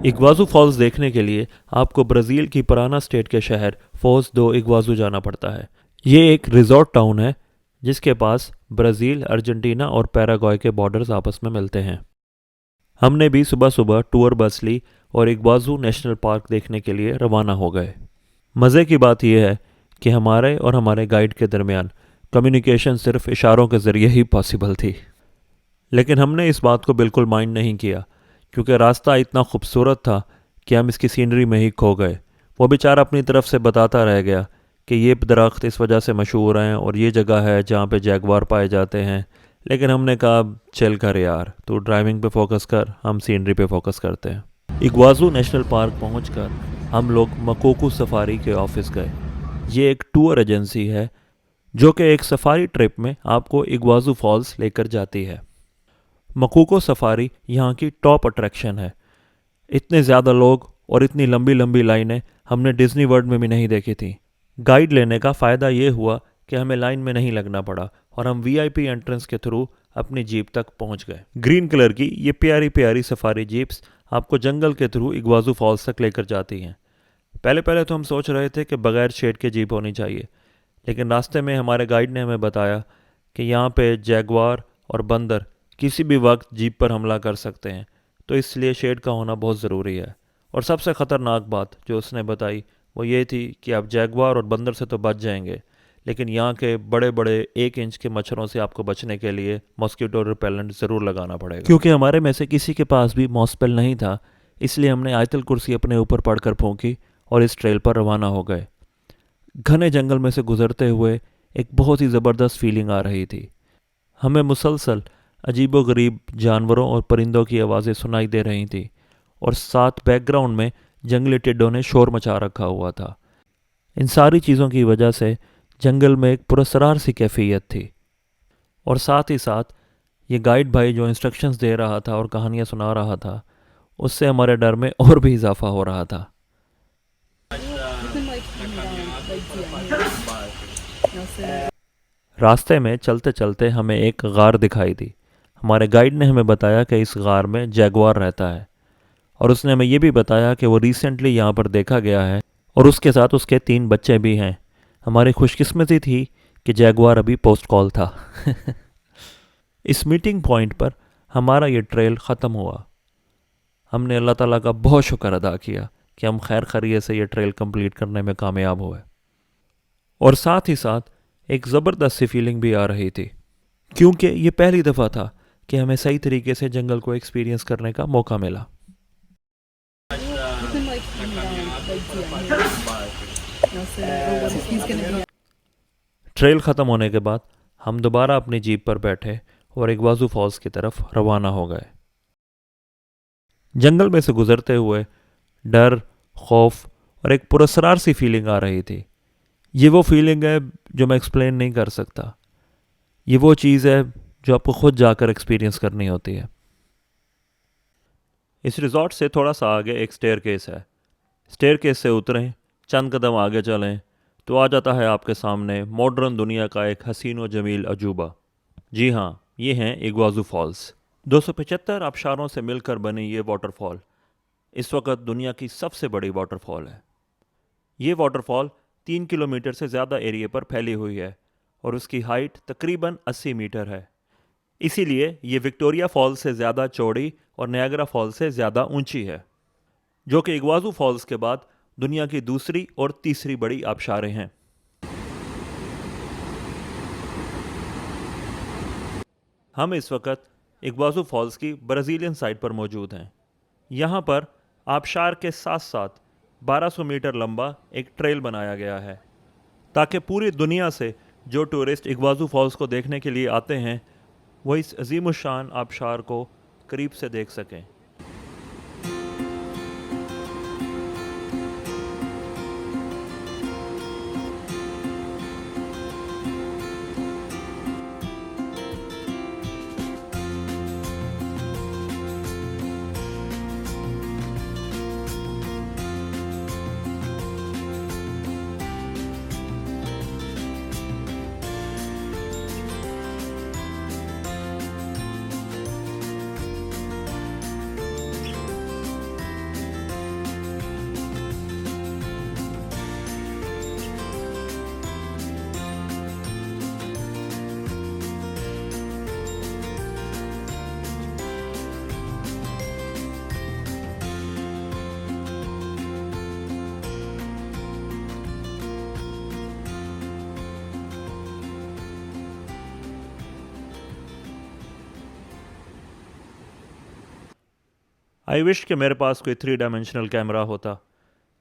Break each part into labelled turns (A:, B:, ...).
A: इग्वाज़ू false देखने के लिए आपको ब्राज़ील की पराना स्टेट के शहर फोज दो इग्वाज़ू जाना पड़ता है। ये एक रिजॉर्ट टाउन है जिसके पास ब्राज़ील, अर्जेंटीना और पैराग्वाय के बॉर्डर्स आपस में मिलते हैं। हमने भी सुबह सुबह टूर बस ली और इग्वाज़ू नेशनल पार्क देखने के लिए रवाना हो गए। मज़े की बात यह है कि हमारे और हमारे गाइड के दरमियान कम्युनिकेशन सिर्फ इशारों के ज़रिए ही पॉसिबल थी। लेकिन हमने इस बात को बिल्कुल माइंड नहीं किया क्योंकि रास्ता इतना खूबसूरत था कि हम इसकी सीनरी में ही खो गए। वो बेचारा अपनी तरफ से बताता रह गया कि ये दरख्त इस वजह से मशहूर हैं और ये जगह है जहाँ पे जैगवार पाए जाते हैं। लेकिन हमने कहा चल कर यार, तू ड्राइविंग पे फोकस कर, हम सीनरी पे फोकस करते हैं। इग्वाज़ू नेशनल पार्क पहुंचकर हम लोग मकोकू सफारी के ऑफिस गए। ये एक टूर एजेंसी है जो कि एक सफारी ट्रिप में आपको इग्वाज़ू फॉल्स लेकर जाती है। मकोको सफारी यहाँ की टॉप अट्रैक्शन है। इतने ज़्यादा लोग और इतनी लंबी लंबी लाइनें हमने डिज्नी वर्ल्ड में भी नहीं देखी थी। गाइड लेने का फ़ायदा ये हुआ कि हमें लाइन में नहीं लगना पड़ा और हम वीआईपी एंट्रेंस के थ्रू अपनी जीप तक पहुंच गए। ग्रीन कलर की ये प्यारी प्यारी सफारी जीप्स आपको जंगल के थ्रू इग्वाज़ू फॉल्स तक लेकर जाती हैं। पहले पहले तो हम सोच रहे थे कि बगैर शेड के जीप होनी चाहिए, लेकिन रास्ते में हमारे गाइड ने हमें बताया कि यहाँ पे जैगवार और बंदर किसी भी वक्त जीप पर हमला कर सकते हैं, तो इसलिए शेड का होना बहुत ज़रूरी है। और सबसे ख़तरनाक बात जो उसने बताई वो ये थी कि आप जैगवार और बंदर से तो बच जाएंगे, लेकिन यहाँ के बड़े बड़े 1 इंच के मच्छरों से आपको बचने के लिए मॉस्किटो रिपेलेंट ज़रूर लगाना पड़ेगा। क्योंकि हमारे में से किसी के पास भी मॉस्पेल नहीं था, इसलिए हमने आयतल कुर्सी अपने ऊपर पड़कर फूंकी और इस ट्रेल पर रवाना हो गए। घने जंगल में से गुजरते हुए एक बहुत ही ज़बरदस्त फीलिंग आ रही थी। हमें मुसलसल अजीबोगरीब जानवरों और परिंदों की आवाज़ें सुनाई दे रही थी और साथ बैकग्राउंड में जंगली टिड्डों ने शोर मचा रखा हुआ था। इन सारी चीज़ों की वजह से जंगल में एक पुरस्रार सी कैफियत थी। और साथ ही साथ ये गाइड भाई जो इंस्ट्रक्शंस दे रहा था और कहानियाँ सुना रहा था, उससे हमारे डर में और भी इजाफा हो रहा था। रास्ते में चलते चलते हमें एक गार दिखाई दी। हमारे गाइड ने हमें बताया कि इस गार में जैगवार रहता है और उसने हमें ये भी बताया कि वो रिसेंटली यहाँ पर देखा गया है और उसके साथ उसके 3 बच्चे भी हैं। हमारी खुशकिस्मती थी कि जैगवार अभी पोस्ट कॉल था। इस मीटिंग पॉइंट पर हमारा ये ट्रेल ख़त्म हुआ। हमने अल्लाह ताला का बहुत शुक्र अदा किया कि हम खैर खैरियत से ये ट्रेल कंप्लीट करने में कामयाब हुए। और साथ ही साथ एक ज़बरदस्त सी फीलिंग भी आ रही थी क्योंकि ये पहली दफ़ा था कि हमें सही तरीके से जंगल को एक्सपीरियंस करने का मौका मिला। ट्रेल ख़त्म होने के बाद हम दोबारा अपनी जीप पर बैठे और इग्वाज़ू फॉल्स की तरफ रवाना हो गए। जंगल में से गुजरते हुए डर, खौफ और एक पुरस्रार सी फीलिंग आ रही थी। ये वो फीलिंग है जो मैं एक्सप्लेन नहीं कर सकता। ये वो चीज़ है जो आपको खुद जाकर एक्सपीरियंस करनी होती है। इस रिज़ॉर्ट से थोड़ा सा आगे एक स्टेयरकेस है। स्टेयरकेस से उतरें, चंद कदम आगे चलें तो आ जाता है आपके सामने मॉडर्न दुनिया का एक हसीन व जमील अजूबा। जी हाँ, ये हैं इग्वाज़ू फॉल्स। 275 आबशारों से मिलकर बनी ये वाटरफॉल इस वक्त दुनिया की सबसे बड़ी वाटरफॉल है। ये वाटरफॉल 3 किलोमीटर से ज़्यादा एरिया पर फैली हुई है और उसकी हाइट तकरीबन 80 मीटर है। इसीलिए ये विक्टोरिया फॉल्स से ज़्यादा चौड़ी और नियाग्रा फॉल्स से ज़्यादा ऊंची है, जो कि इग्वाज़ू फॉल्स के बाद दुनिया की दूसरी और तीसरी बड़ी आबशारें हैं। हम इस वक्त इग्वाज़ू फॉल्स की ब्राज़ीलियन साइड पर मौजूद हैं। यहाँ पर आबशार के साथ साथ 1200 मीटर लंबा एक ट्रेल बनाया गया है ताकि पूरी दुनिया से जो टूरिस्ट इग्वाज़ू फॉल्स को देखने के लिए आते हैं वो इस अजीमुशान आबशार को करीब से देख सकें। आई विश कि मेरे पास कोई 3 डायमेंशनल कैमरा होता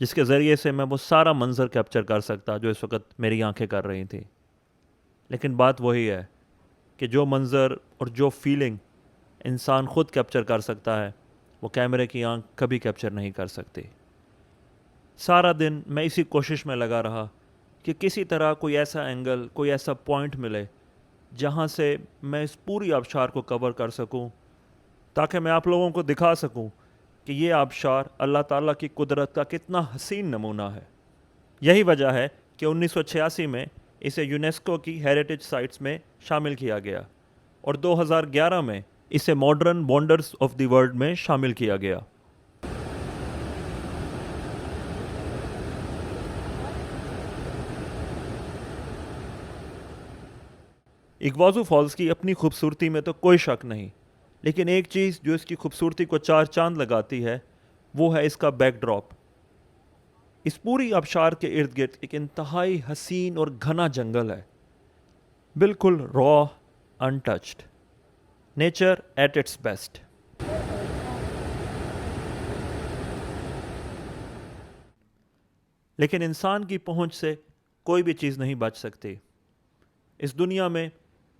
A: जिसके ज़रिए से मैं वो सारा मंज़र कैप्चर कर सकता जो इस वक्त मेरी आंखें कर रही थी। लेकिन बात वही है कि जो मंज़र और जो फीलिंग इंसान ख़ुद कैप्चर कर सकता है वो कैमरे की आंख कभी कैप्चर नहीं कर सकती। सारा दिन मैं इसी कोशिश में लगा रहा कि किसी तरह कोई ऐसा एंगल, कोई ऐसा पॉइंट मिले जहाँ से मैं इस पूरी आबशार को कवर कर सकूं, ताकि मैं आप लोगों को दिखा सकूं कि ये आबशार अल्लाह ताला की कुदरत का कितना हसीन नमूना है। यही वजह है कि 1986 में इसे यूनेस्को की हेरिटेज साइट्स में शामिल किया गया और 2011 में इसे modern wonders of the world में शामिल किया गया। इग्वाज़ू फॉल्स की अपनी खूबसूरती में तो कोई शक नहीं, लेकिन एक चीज़ जो इसकी खूबसूरती को चार चांद लगाती है वो है इसका बैकड्रॉप। इस पूरी आबशार के इर्द गिर्द एक इंतहाई हसीन और घना जंगल है, बिल्कुल raw, untouched, nature at its best. लेकिन इंसान की पहुंच से कोई भी चीज़ नहीं बच सकती। इस दुनिया में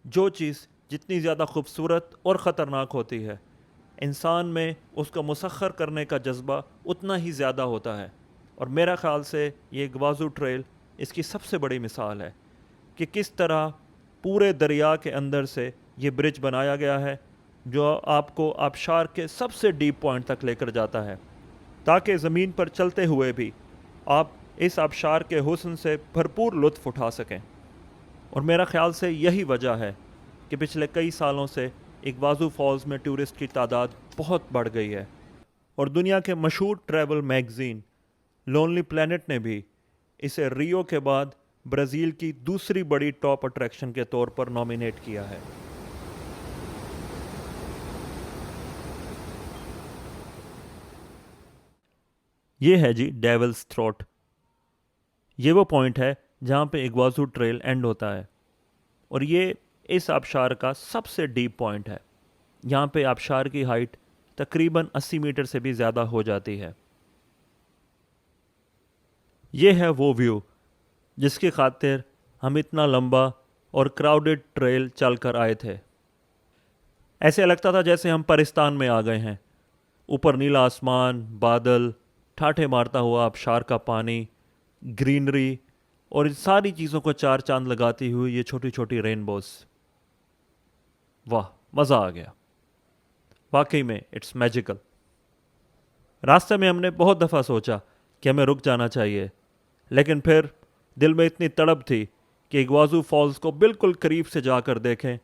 A: जो चीज़ जितनी ज़्यादा खूबसूरत और ख़तरनाक होती है, इंसान में उसका मुसख्खर करने का जज्बा उतना ही ज़्यादा होता है। और मेरा ख़्याल से ये इग्वाज़ू ट्रेल इसकी सबसे बड़ी मिसाल है कि किस तरह पूरे दरिया के अंदर से ये ब्रिज बनाया गया है जो आपको आबशार के सबसे डीप पॉइंट तक लेकर जाता है, ताकि ज़मीन पर चलते हुए भी आप इस आबशार के हुस्न से भरपूर लुत्फ़ उठा सकें। और मेरा ख़्याल से यही वजह है कि पिछले कई सालों से इग्वाज़ू फॉल्स में टूरिस्ट की तादाद बहुत बढ़ गई है और दुनिया के मशहूर ट्रैवल मैगज़ीन लोनली प्लैनेट ने भी इसे रियो के बाद ब्राज़ील की दूसरी बड़ी टॉप अट्रैक्शन के तौर पर नॉमिनेट किया है। ये है जी डेविल्स थ्रोट। ये वो पॉइंट है जहाँ पे इग्वाज़ू ट्रेल एंड होता है और ये इस आबशार का सबसे डीप पॉइंट है। यहाँ पे आबशार की हाइट तकरीबन 80 मीटर से भी ज़्यादा हो जाती है। ये है वो व्यू जिसकी खातिर हम इतना लंबा और क्राउडेड ट्रेल चल कर आए थे। ऐसे लगता था जैसे हम पाकिस्तान में आ गए हैं। ऊपर नीला आसमान, बादल, ठाठे मारता हुआ आबशार का पानी, ग्रीनरी और इन सारी चीज़ों को चार चांद लगाती हुई ये छोटी छोटी रेनबोस। वाह, मज़ा आ गया। वाकई में इट्स मैजिकल। रास्ते में हमने बहुत दफ़ा सोचा कि हमें रुक जाना चाहिए, लेकिन फिर दिल में इतनी तड़प थी कि इग्वाज़ू फॉल्स को बिल्कुल करीब से जाकर देखें।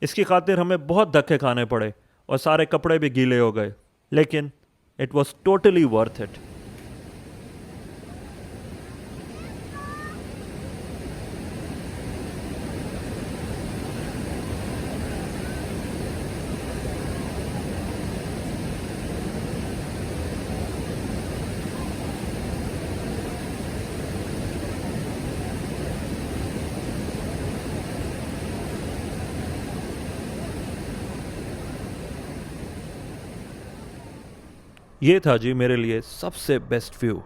A: इसकी खातिर हमें बहुत धक्के खाने पड़े और सारे कपड़े भी गीले हो गए, लेकिन it was totally worth it. ये था जी मेरे लिए सबसे बेस्ट व्यू,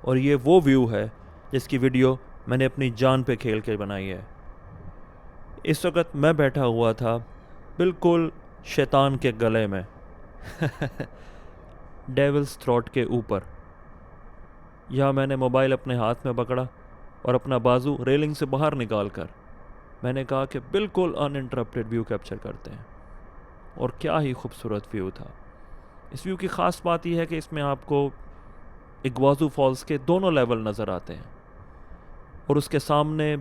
A: और ये वो व्यू है जिसकी वीडियो मैंने अपनी जान पे खेल के बनाई है। इस वक्त मैं बैठा हुआ था बिल्कुल शैतान के गले में डेविल्स थ्रोट के ऊपर। यहाँ मैंने मोबाइल अपने हाथ में पकड़ा और अपना बाजू रेलिंग से बाहर निकाल कर मैंने कहा कि बिल्कुल अनइंटरप्टेड व्यू कैप्चर करते हैं। और क्या ही खूबसूरत व्यू था। इस व्यू की ख़ास बात यह है कि इसमें आपको इग्वाज़ू फॉल्स के दोनों लेवल नज़र आते हैं और उसके सामने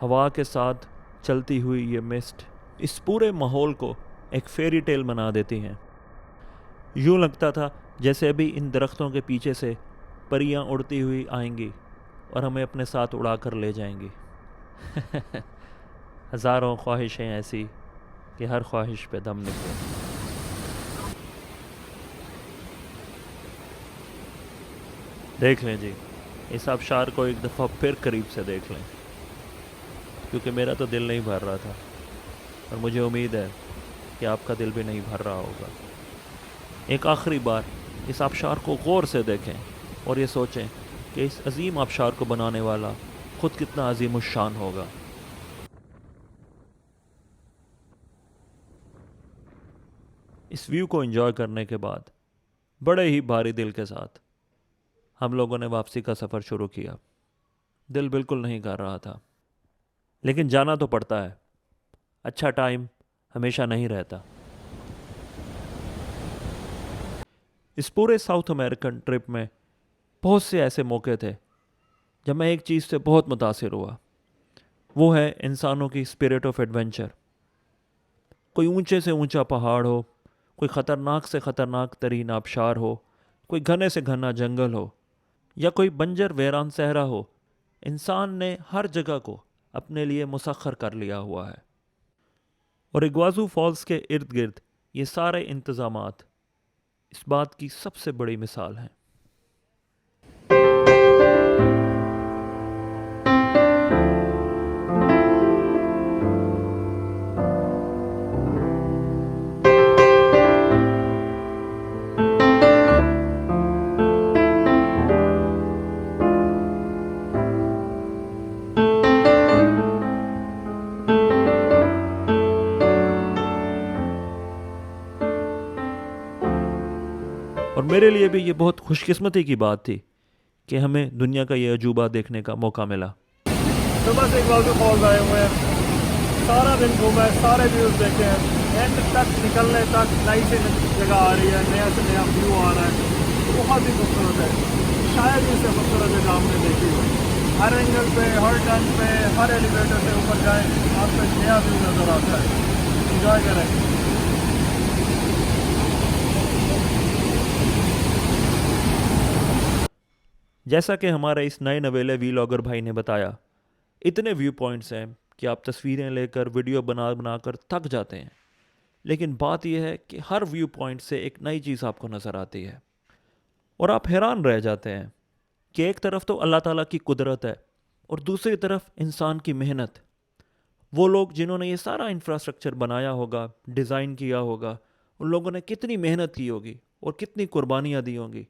A: हवा के साथ चलती हुई ये मिस्ट इस पूरे माहौल को एक फेरी टेल बना देती हैं। यूँ लगता था जैसे अभी इन दरख्तों के पीछे से परियां उड़ती हुई आएंगी और हमें अपने साथ उड़ा कर ले जाएंगी। हज़ारों ख्वाहिशें ऐसी कि हर ख्वाहिश पे दम निकले। देख लें जी, इस आबशार को एक दफ़ा फिर करीब से देख लें, क्योंकि मेरा तो दिल नहीं भर रहा था और मुझे उम्मीद है कि आपका दिल भी नहीं भर रहा होगा। एक आखिरी बार इस आबशार को गौर से देखें और ये सोचें कि इस अजीम आबशार को बनाने वाला खुद कितना अजीम शान होगा। इस व्यू को एंजॉय करने के बाद बड़े ही भारी दिल के साथ हम लोगों ने वापसी का सफ़र शुरू किया। दिल बिल्कुल नहीं कर रहा था, लेकिन जाना तो पड़ता है। अच्छा टाइम हमेशा नहीं रहता। इस पूरे साउथ अमेरिकन ट्रिप में बहुत से ऐसे मौके थे जब मैं एक चीज़ से बहुत मुतासिर हुआ। वो है इंसानों की स्पिरिट ऑफ एडवेंचर। कोई ऊंचे से ऊंचा पहाड़ हो, कोई ख़तरनाक से ख़तरनाक तरीन आबशार हो, कोई घने से घना जंगल हो, या कोई बंजर वीरान सहरा हो, इंसान ने हर जगह को अपने लिए मुसख्खर कर लिया हुआ है। और इग्वाज़ू फॉल्स के इर्द गिर्द ये सारे इंतज़ामात इस बात की सबसे बड़ी मिसाल हैं। और मेरे लिए भी ये बहुत खुशकिस्मती की बात थी कि हमें दुनिया का ये अजूबा देखने का मौका मिला।
B: सुबह से इग्वाज़ू फॉल्स आए हुए हैं, सारा दिन घूमे, सारे व्यूज़ देखे हैं। एंड तक निकलने तक नई से जगह आ रही है, नया से नया व्यू आ रहा है, बहुत ही खूबसूरत है। शायद इससे खूबसूरत जगह हमने देखी हो। हर एंगल पे, हर टर्न पे, हर एलिवेटर से ऊपर जाए आपको एक नया व्यू नज़र आता है। इंजॉय करें।
A: जैसा कि हमारे इस नए नवेले वीलॉगर भाई ने बताया, इतने व्यू पॉइंट्स हैं कि आप तस्वीरें लेकर वीडियो बना बना कर थक जाते हैं। लेकिन बात यह है कि हर व्यू पॉइंट से एक नई चीज़ आपको नज़र आती है और आप हैरान रह जाते हैं कि एक तरफ तो अल्लाह ताला की कुदरत है और दूसरी तरफ इंसान की मेहनत। वो लोग जिन्होंने ये सारा इंफ्रास्ट्रक्चर बनाया होगा, डिज़ाइन किया होगा, उन लोगों ने कितनी मेहनत की होगी और कितनी कुर्बानियाँ दी होंगी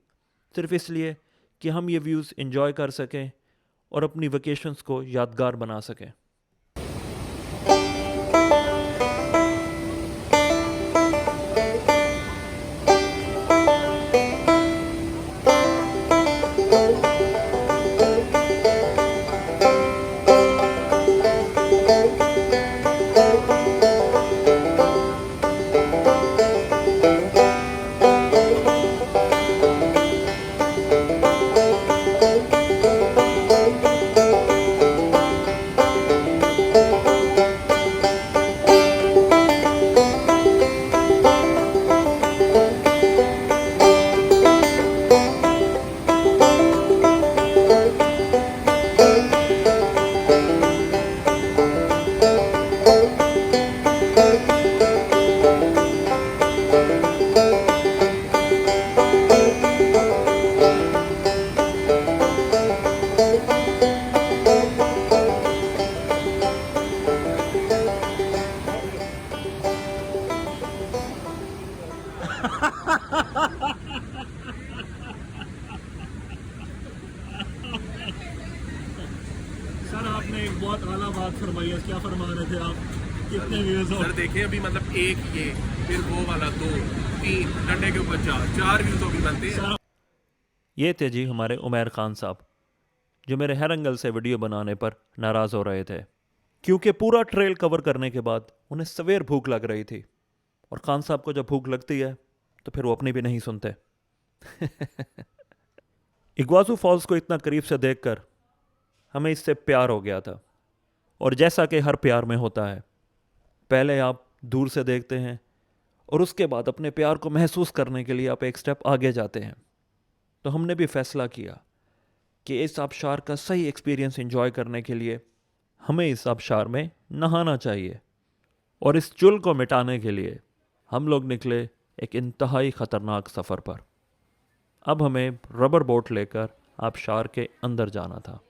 A: सिर्फ इसलिए कि हम ये व्यूज़ एंजॉय कर सकें और अपनी वेकेशंस को यादगार बना सकें।
B: सर आपने एक बहुत आला बात फरमाई है, क्या फरमा रहे थे आप? कितने व्यूज हो?
C: सर देखिए अभी मतलब एक ये, फिर वो वाला 2 3 डंडे के ऊपर 4 व्यू तो भी बनते हैं।
A: ये थे जी हमारे उमैर खान साहब, जो मेरे हर एंगल से वीडियो बनाने पर नाराज़ हो रहे थे क्योंकि पूरा ट्रेल कवर करने के बाद उन्हें सवेर भूख लग रही थी। और खान साहब को जब भूख लगती है तो फिर वो अपनी भी नहीं सुनते। इग्वाज़ू फॉल्स को इतना करीब से देखकर हमें इससे प्यार हो गया था। और जैसा कि हर प्यार में होता है, पहले आप दूर से देखते हैं और उसके बाद अपने प्यार को महसूस करने के लिए आप एक स्टेप आगे जाते हैं। तो हमने भी फैसला किया कि इस आबशार का सही एक्सपीरियंस एंजॉय करने के लिए हमें इस आबशार में नहाना चाहिए। और इस चुल को मिटाने के लिए हम लोग निकले एक इंतहाई ख़तरनाक सफ़र पर। अब हमें रबर बोट लेकर आबशार के अंदर जाना था।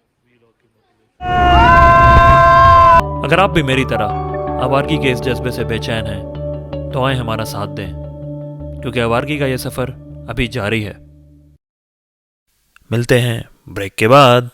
A: अगर आप भी मेरी तरह आवारगी के इस जज्बे से बेचैन हैं तो आए हमारा साथ दें, क्योंकि आवारगी का यह सफ़र अभी जारी है। मिलते हैं ब्रेक के बाद।